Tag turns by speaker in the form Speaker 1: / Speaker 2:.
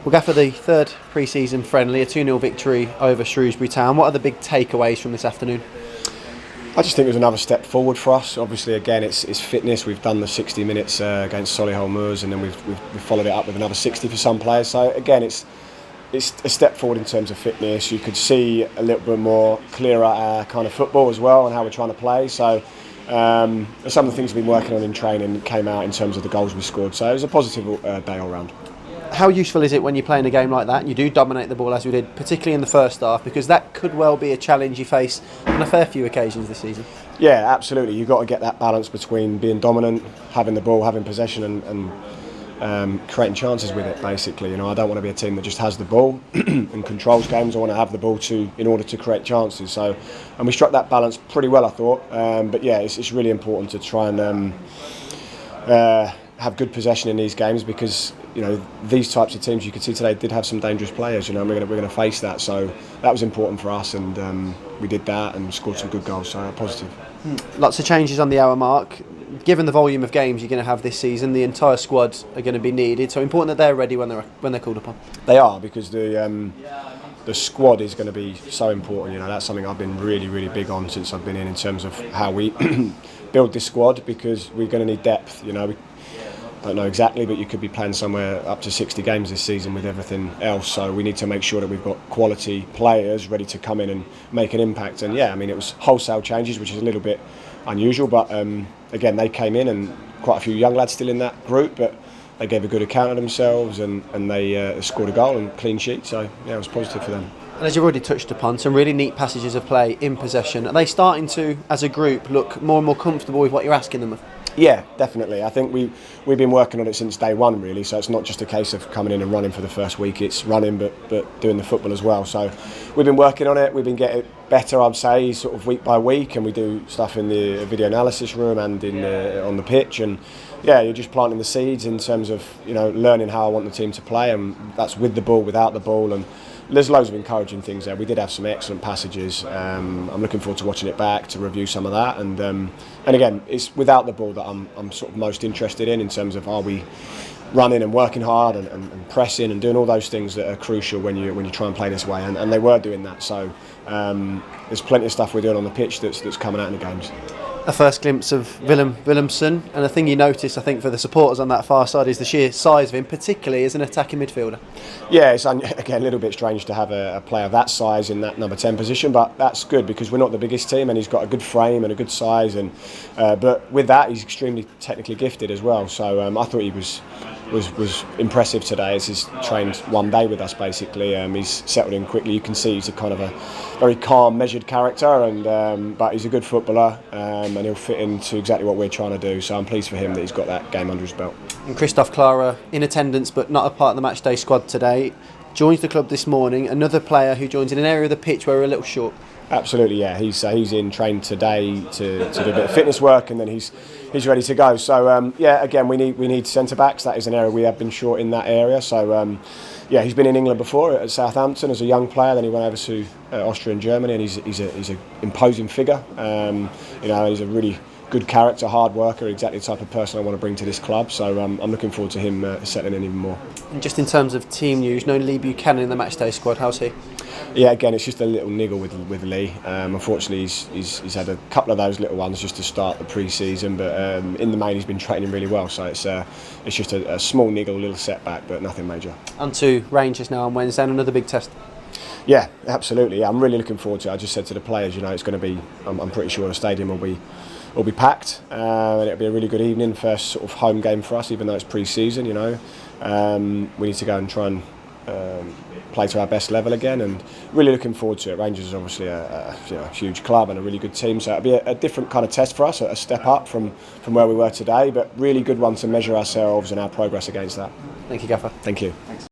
Speaker 1: We'll go for the third pre-season friendly, a 2-0 victory over Shrewsbury Town. What are the big takeaways from this afternoon?
Speaker 2: I just think it was another step forward for us. Obviously, again, it's fitness. We've done the 60 minutes against Solihull Moors, and then we've followed it up with another 60 for some players. So again, it's a step forward in terms of fitness. You could see a little bit more clearer kind of football as well, and how we're trying to play. So some of the things we've been working on in training came out in terms of the goals we scored. So it was a positive day all round.
Speaker 1: How useful is it when you're playing a game like that and you do dominate the ball as we did, particularly in the first half, because that could well be a challenge you face on a fair few occasions this season?
Speaker 2: Yeah, absolutely. You've got to get that balance between being dominant, having the ball, having possession, and creating chances with it. Basically, I don't want to be a team that just has the ball and controls games. I want to have the ball in order to create chances. So, and we struck that balance pretty well, I thought. But yeah, it's really important to try and have good possession in these games, because these types of teams you could see today did have some dangerous players. We're going to face that, so that was important for us, and we did that and scored some good goals. So positive.
Speaker 1: Lots of changes on the hour mark. Given the volume of games you're going to have this season, the entire squad are going to be needed. So important that they're ready when they're called upon.
Speaker 2: They are, because the squad is going to be so important. That's something I've been really, really big on since I've been in terms of how we build this squad, because we're going to need depth. We don't know exactly, but you could be playing somewhere up to 60 games this season with everything else. So we need to make sure that we've got quality players ready to come in and make an impact. And yeah, it was wholesale changes, which is a little bit unusual. But again, they came in, and quite a few young lads still in that group, but they gave a good account of themselves, and they scored a goal and clean sheet. So yeah, it was positive for them.
Speaker 1: And as you've already touched upon, some really neat passages of play in possession. Are they starting to, as a group, look more and more comfortable with what you're asking them of?
Speaker 2: Yeah, definitely. I think we've been working on it since day one, really. So it's not just a case of coming in and running for the first week. It's running, but doing the football as well. So we've been working on it. We've been getting better, I'd say, sort of week by week. And we do stuff in the video analysis room and on the pitch. And yeah, you're just planting the seeds in terms of learning how I want the team to play, and that's with the ball, without the ball, and there's loads of encouraging things there. We did have some excellent passages. I'm looking forward to watching it back to review some of that. And again, it's without the ball that I'm sort of most interested in terms of, are we running and working hard and pressing and doing all those things that are crucial when you try and play this way. And they were doing that. So there's plenty of stuff we're doing on the pitch that's coming out in the games.
Speaker 1: A first glimpse of Willemsen, and the thing you notice, I think, for the supporters on that far side is the sheer size of him, particularly as an attacking midfielder. Yeah,
Speaker 2: it's again a little bit strange to have a player of that size in that number 10 position, but that's good because we're not the biggest team, and he's got a good frame and a good size, and but with that he's extremely technically gifted as well. So I thought he was impressive today, as he's trained one day with us basically. He's settled in quickly. You can see he's a kind of a very calm, measured character, and but he's a good footballer, and he'll fit into exactly what we're trying to do. So I'm pleased for him that he's got that game under his belt.
Speaker 1: And Christoph Clara, in attendance but not a part of the matchday squad today, joins the club this morning. Another player who joins in an area of the pitch where we're a little short.
Speaker 2: Absolutely, yeah. He's in trained today to do a bit of fitness work, and then he's ready to go. So yeah, again, we need centre backs. That is an area we have been short in that area. So yeah, he's been in England before at Southampton as a young player. Then he went over to Austria and Germany, and he's an imposing figure. He's a really good character, hard worker, exactly the type of person I want to bring to this club. So I'm looking forward to him settling in even more.
Speaker 1: And just in terms of team news, no Lee Buchanan in the matchday squad. How's he?
Speaker 2: Yeah, again, it's just a little niggle with Lee. Unfortunately, he's had a couple of those little ones just to start the pre-season, but in the main he's been training really well. So it's just a small niggle, little setback, but nothing major.
Speaker 1: On to Rangers now on Wednesday, and another big test.
Speaker 2: Yeah, absolutely. Yeah, I'm really looking forward to it. I just said to the players, it's going to be. I'm pretty sure the stadium will be packed, and it'll be a really good evening. First sort of home game for us, even though it's pre-season. We need to go and try and play to our best level again, and really looking forward to it. Rangers is obviously a huge club and a really good team, so it'll be a different kind of test for us, a step up from where we were today, but really good one to measure ourselves and our progress against that.
Speaker 1: Thank you, Gaffer.
Speaker 2: Thank you.
Speaker 1: Thanks.